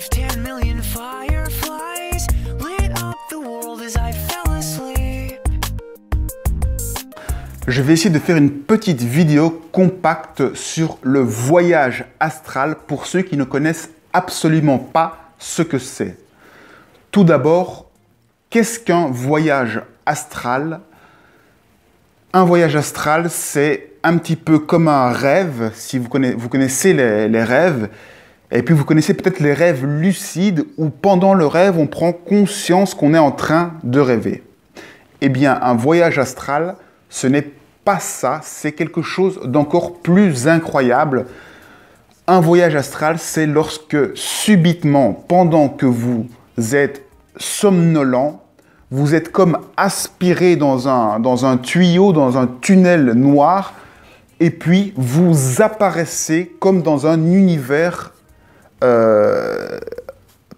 If 10 million fireflies lit up the world as I fell asleep. Je vais essayer de faire une petite vidéo compacte sur le voyage astral pour ceux qui ne connaissent absolument pas ce que c'est. Tout d'abord, qu'est-ce qu'un voyage astral? Un voyage astral, c'est un petit peu comme un rêve, si vous connaissez les rêves, et puis vous connaissez peut-être les rêves lucides où pendant le rêve, on prend conscience qu'on est en train de rêver. Eh bien, un voyage astral, ce n'est pas ça, c'est quelque chose d'encore plus incroyable. Un voyage astral, c'est lorsque subitement, pendant que vous êtes somnolent, vous êtes comme aspiré dans un tuyau, dans un tunnel noir, et puis vous apparaissez comme dans un univers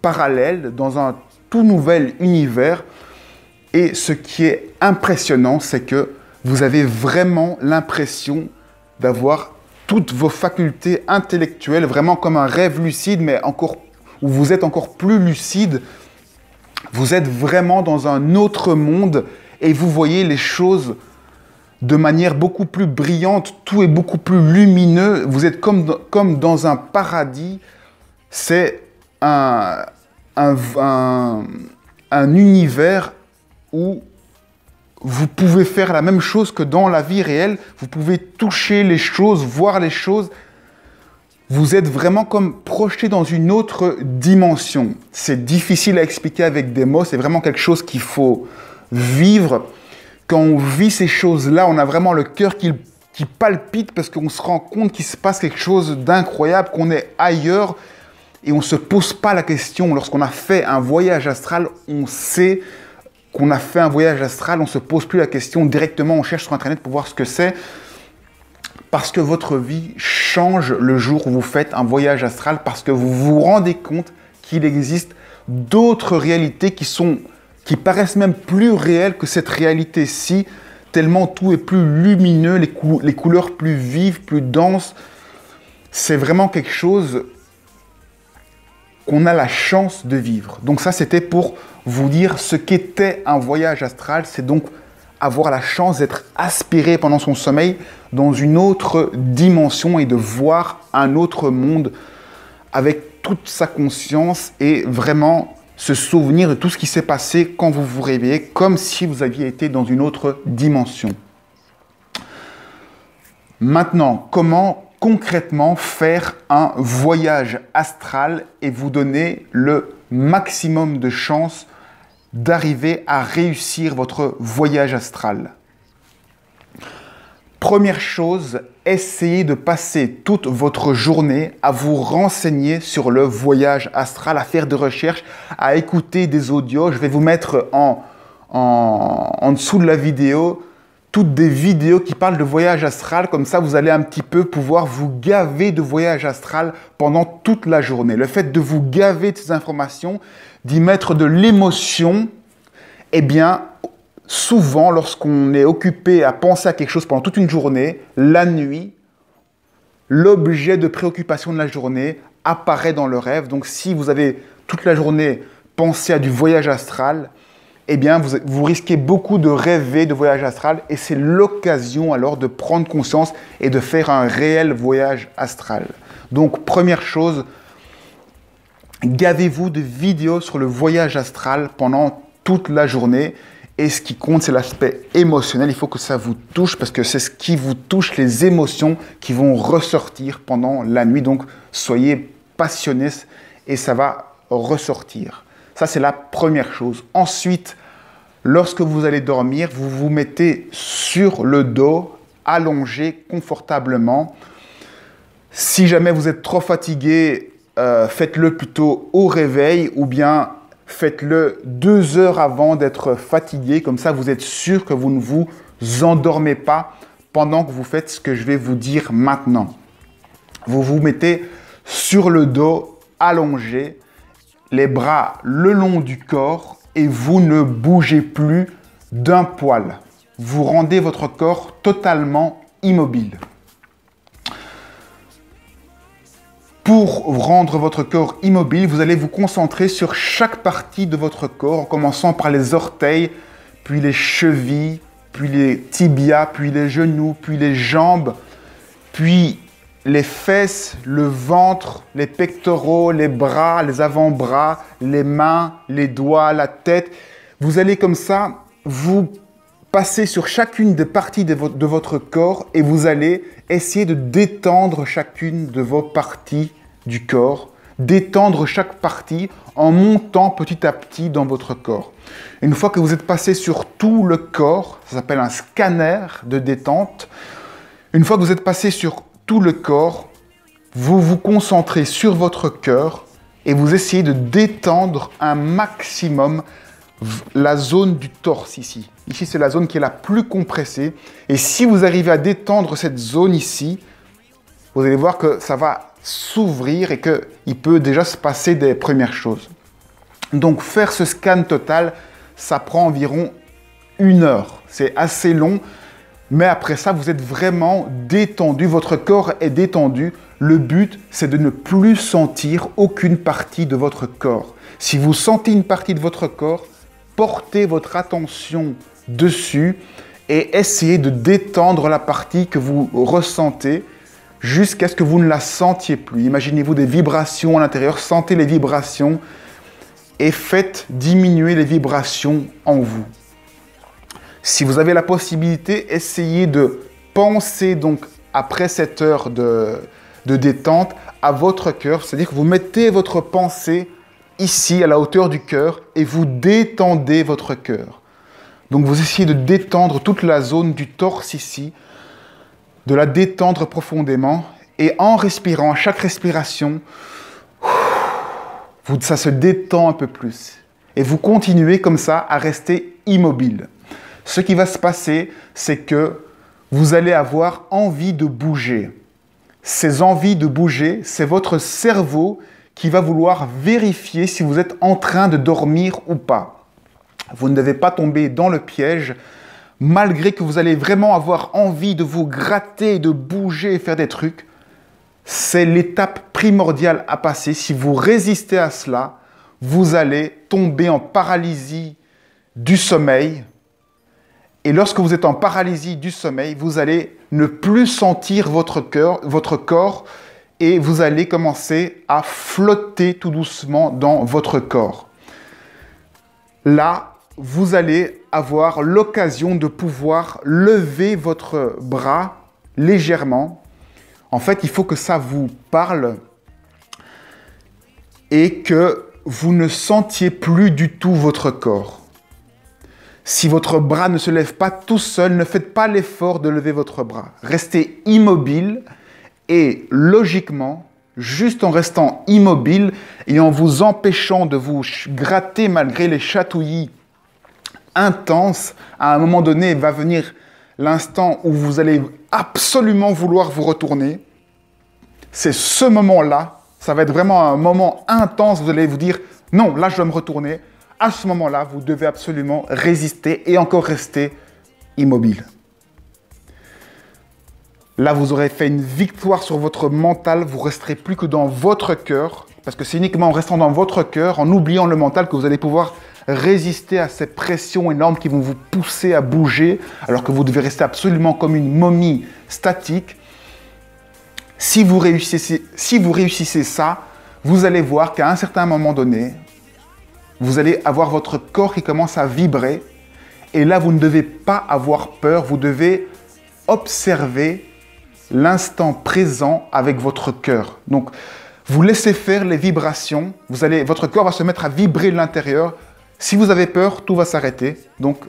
parallèle, dans un tout nouvel univers. Et ce qui est impressionnant, c'est que vous avez vraiment l'impression d'avoir toutes vos facultés intellectuelles, vraiment comme un rêve lucide, mais où vous êtes encore plus lucide. Vous êtes vraiment dans un autre monde et vous voyez les choses de manière beaucoup plus brillante, tout est beaucoup plus lumineux. Vous êtes comme dans un paradis. C'est un univers où vous pouvez faire la même chose que dans la vie réelle. Vous pouvez toucher les choses, voir les choses. Vous êtes vraiment comme projeté dans une autre dimension. C'est difficile à expliquer avec des mots. C'est vraiment quelque chose qu'il faut vivre. Quand on vit ces choses-là, on a vraiment le cœur qui palpite parce qu'on se rend compte qu'il se passe quelque chose d'incroyable, qu'on est ailleurs et on ne se pose pas la question. Lorsqu'on a fait un voyage astral, on sait qu'on a fait un voyage astral, on ne se pose plus la question directement, on cherche sur Internet pour voir ce que c'est. Parce que votre vie change le jour où vous faites un voyage astral, parce que vous vous rendez compte qu'il existe d'autres réalités qui paraissent même plus réelles que cette réalité-ci, tellement tout est plus lumineux, les couleurs plus vives, plus denses. C'est vraiment quelque chose qu'on a la chance de vivre. Donc ça, c'était pour vous dire ce qu'était un voyage astral. C'est donc avoir la chance d'être aspiré pendant son sommeil dans une autre dimension et de voir un autre monde avec toute sa conscience et vraiment se souvenir de tout ce qui s'est passé quand vous vous réveillez, comme si vous aviez été dans une autre dimension. Maintenant, comment concrètement faire un voyage astral et vous donner le maximum de chances d'arriver à réussir votre voyage astral? Première chose, essayez de passer toute votre journée à vous renseigner sur le voyage astral, à faire des recherches, à écouter des audios. Je vais vous mettre en dessous de la vidéo toutes des vidéos qui parlent de voyage astral. Comme ça, vous allez un petit peu pouvoir vous gaver de voyage astral pendant toute la journée. Le fait de vous gaver de ces informations, d'y mettre de l'émotion, eh bien, souvent, lorsqu'on est occupé à penser à quelque chose pendant toute une journée, la nuit, l'objet de préoccupation de la journée apparaît dans le rêve. Donc, si vous avez toute la journée pensé à du voyage astral, eh bien, vous risquez beaucoup de rêver de voyage astral et c'est l'occasion alors de prendre conscience et de faire un réel voyage astral. Donc, première chose, gavez-vous de vidéos sur le voyage astral pendant toute la journée. Et ce qui compte, c'est l'aspect émotionnel. Il faut que ça vous touche parce que c'est ce qui vous touche, les émotions qui vont ressortir pendant la nuit. Donc, soyez passionnés et ça va ressortir. Ça, c'est la première chose. Ensuite, lorsque vous allez dormir, vous vous mettez sur le dos, allongé confortablement. Si jamais vous êtes trop fatigué, faites-le plutôt au réveil ou bien faites-le 2 heures avant d'être fatigué. Comme ça, vous êtes sûr que vous ne vous endormez pas pendant que vous faites ce que je vais vous dire maintenant. Vous vous mettez sur le dos, allongé, les bras le long du corps et vous ne bougez plus d'un poil. Vous rendez votre corps totalement immobile. Pour rendre votre corps immobile, vous allez vous concentrer sur chaque partie de votre corps, en commençant par les orteils, puis les chevilles, puis les tibias, puis les genoux, puis les jambes, puis les fesses, le ventre, les pectoraux, les bras, les avant-bras, les mains, les doigts, la tête. Vous allez comme ça, vous passer sur chacune des parties de votre corps et vous allez essayer de détendre chacune de vos parties du corps, détendre chaque partie en montant petit à petit dans votre corps. Une fois que vous êtes passé sur tout le corps, ça s'appelle un scanner de détente, une fois que vous êtes passé sur tout le corps, vous vous concentrez sur votre cœur et vous essayez de détendre un maximum la zone du torse ici. Ici, c'est la zone qui est la plus compressée. Et si vous arrivez à détendre cette zone ici, vous allez voir que ça va s'ouvrir et qu'il peut déjà se passer des premières choses. Donc, faire ce scan total, ça prend environ 1 heure. C'est assez long, mais après ça, vous êtes vraiment détendu. Votre corps est détendu. Le but, c'est de ne plus sentir aucune partie de votre corps. Si vous sentez une partie de votre corps, portez votre attention dessus et essayez de détendre la partie que vous ressentez jusqu'à ce que vous ne la sentiez plus. Imaginez-vous des vibrations à l'intérieur, sentez les vibrations et faites diminuer les vibrations en vous. Si vous avez la possibilité, essayez de penser donc après cette heure de détente à votre cœur, c'est-à-dire que vous mettez votre pensée ici, à la hauteur du cœur, et vous détendez votre cœur. Donc vous essayez de détendre toute la zone du torse ici, de la détendre profondément, et en respirant, à chaque respiration, ça se détend un peu plus. Et vous continuez comme ça à rester immobile. Ce qui va se passer, c'est que vous allez avoir envie de bouger. Ces envies de bouger, c'est votre cerveau qui va vouloir vérifier si vous êtes en train de dormir ou pas. Vous ne devez pas tomber dans le piège, malgré que vous allez vraiment avoir envie de vous gratter, de bouger et faire des trucs. C'est l'étape primordiale à passer. Si vous résistez à cela, vous allez tomber en paralysie du sommeil. Et lorsque vous êtes en paralysie du sommeil, vous allez ne plus sentir votre corps, et vous allez commencer à flotter tout doucement dans votre corps. Là, vous allez avoir l'occasion de pouvoir lever votre bras légèrement. En fait, il faut que ça vous parle et que vous ne sentiez plus du tout votre corps. Si votre bras ne se lève pas tout seul, ne faites pas l'effort de lever votre bras. Restez immobile. Et logiquement, juste en restant immobile et en vous empêchant de vous gratter malgré les chatouillis intenses, à un moment donné va venir l'instant où vous allez absolument vouloir vous retourner. C'est ce moment-là, ça va être vraiment un moment intense, vous allez vous dire « Non, là je dois me retourner ». À ce moment-là, vous devez absolument résister et encore rester immobile. Là, vous aurez fait une victoire sur votre mental, vous ne resterez plus que dans votre cœur, parce que c'est uniquement en restant dans votre cœur, en oubliant le mental, que vous allez pouvoir résister à ces pressions énormes qui vont vous pousser à bouger, alors que vous devez rester absolument comme une momie statique. Si vous réussissez ça, vous allez voir qu'à un certain moment donné, vous allez avoir votre corps qui commence à vibrer, et là, vous ne devez pas avoir peur, vous devez observer l'instant présent avec votre cœur. Donc, vous laissez faire les vibrations. Votre corps va se mettre à vibrer de l'intérieur. Si vous avez peur, tout va s'arrêter. Donc,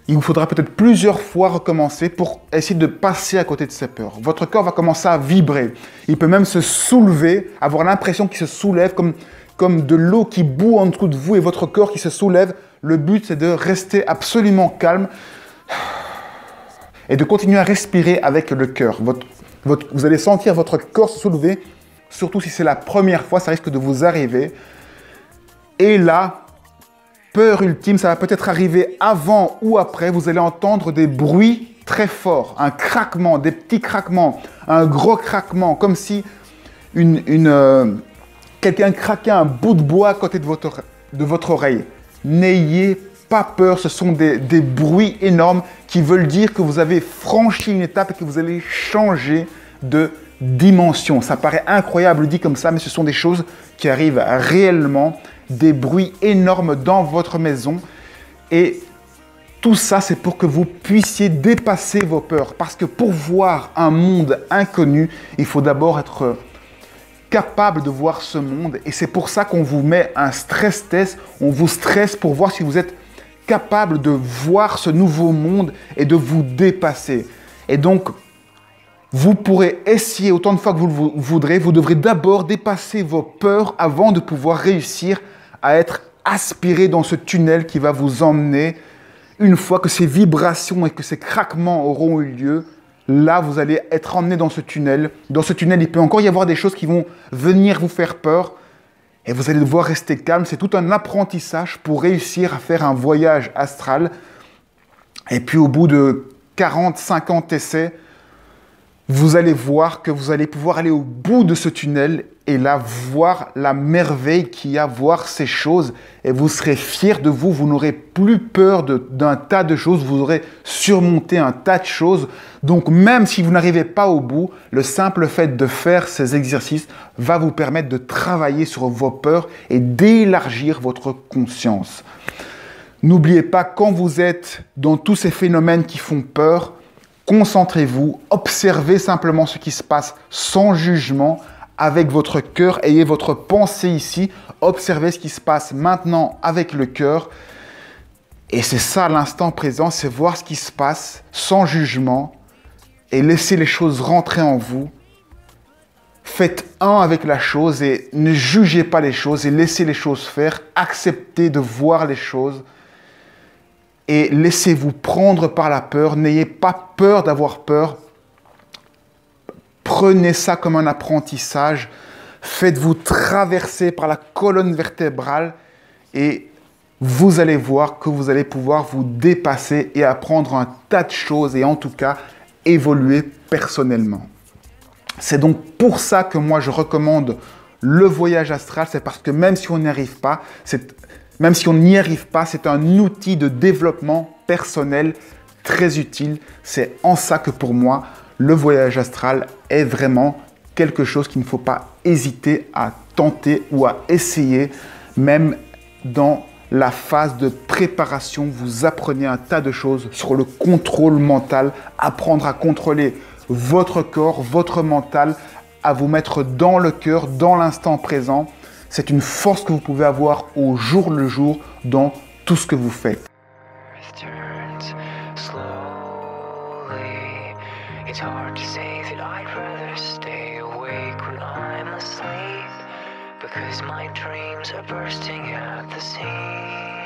il vous faudra peut-être plusieurs fois recommencer pour essayer de passer à côté de ces peurs. Votre corps va commencer à vibrer. Il peut même se soulever, avoir l'impression qu'il se soulève comme de l'eau qui bout en dessous de vous et votre corps qui se soulève. Le but, c'est de rester absolument calme et de continuer à respirer avec le cœur. Vous allez sentir votre corps se soulever, surtout si c'est la première fois, ça risque de vous arriver. Et là, peur ultime, ça va peut-être arriver avant ou après, vous allez entendre des bruits très forts, un craquement, des petits craquements, un gros craquement, comme si quelqu'un craquer un bout de bois à côté de votre oreille. N'ayez pas peur, ce sont des bruits énormes qui veulent dire que vous avez franchi une étape et que vous allez changer de dimension. Ça paraît incroyable dit comme ça, mais ce sont des choses qui arrivent réellement, des bruits énormes dans votre maison. Et tout ça, c'est pour que vous puissiez dépasser vos peurs. Parce que pour voir un monde inconnu, il faut d'abord être capable de voir ce monde. Et c'est pour ça qu'on vous met un stress test. On vous stresse pour voir si vous êtes capable de voir ce nouveau monde et de vous dépasser. Et donc, vous pourrez essayer autant de fois que vous le voudrez. Vous devrez d'abord dépasser vos peurs avant de pouvoir réussir à être aspiré dans ce tunnel qui va vous emmener. Une fois que ces vibrations et que ces craquements auront eu lieu, là, vous allez être emmené dans ce tunnel. Dans ce tunnel, il peut encore y avoir des choses qui vont venir vous faire peur. Et vous allez devoir rester calme. C'est tout un apprentissage pour réussir à faire un voyage astral. Et puis, au bout de 40, 50 essais, vous allez voir que vous allez pouvoir aller au bout de ce tunnel et là, voir la merveille qu'il y a, voir ces choses. Et vous serez fiers de vous. Vous n'aurez plus peur d'un tas de choses. Vous aurez surmonté un tas de choses. Donc, même si vous n'arrivez pas au bout, le simple fait de faire ces exercices va vous permettre de travailler sur vos peurs et d'élargir votre conscience. N'oubliez pas, quand vous êtes dans tous ces phénomènes qui font peur, concentrez-vous, observez simplement ce qui se passe sans jugement, avec votre cœur, ayez votre pensée ici, observez ce qui se passe maintenant avec le cœur. Et c'est ça l'instant présent, c'est voir ce qui se passe sans jugement et laisser les choses rentrer en vous. Faites un avec la chose et ne jugez pas les choses et laissez les choses faire. Acceptez de voir les choses et laissez-vous prendre par la peur. N'ayez pas peur d'avoir peur. Prenez ça comme un apprentissage. Faites-vous traverser par la colonne vertébrale et vous allez voir que vous allez pouvoir vous dépasser et apprendre un tas de choses et en tout cas évoluer personnellement. C'est donc pour ça que moi je recommande le voyage astral. C'est parce que même si on n'y arrive pas, c'est un outil de développement personnel très utile. C'est en ça que pour moi, le voyage astral est vraiment quelque chose qu'il ne faut pas hésiter à tenter ou à essayer. Même dans la phase de préparation, vous apprenez un tas de choses sur le contrôle mental, apprendre à contrôler votre corps, votre mental, à vous mettre dans le cœur, dans l'instant présent. C'est une force que vous pouvez avoir au jour le jour dans tout ce que vous faites. It's hard to say that I'd rather stay awake when I'm asleep, because my dreams are bursting at the seams.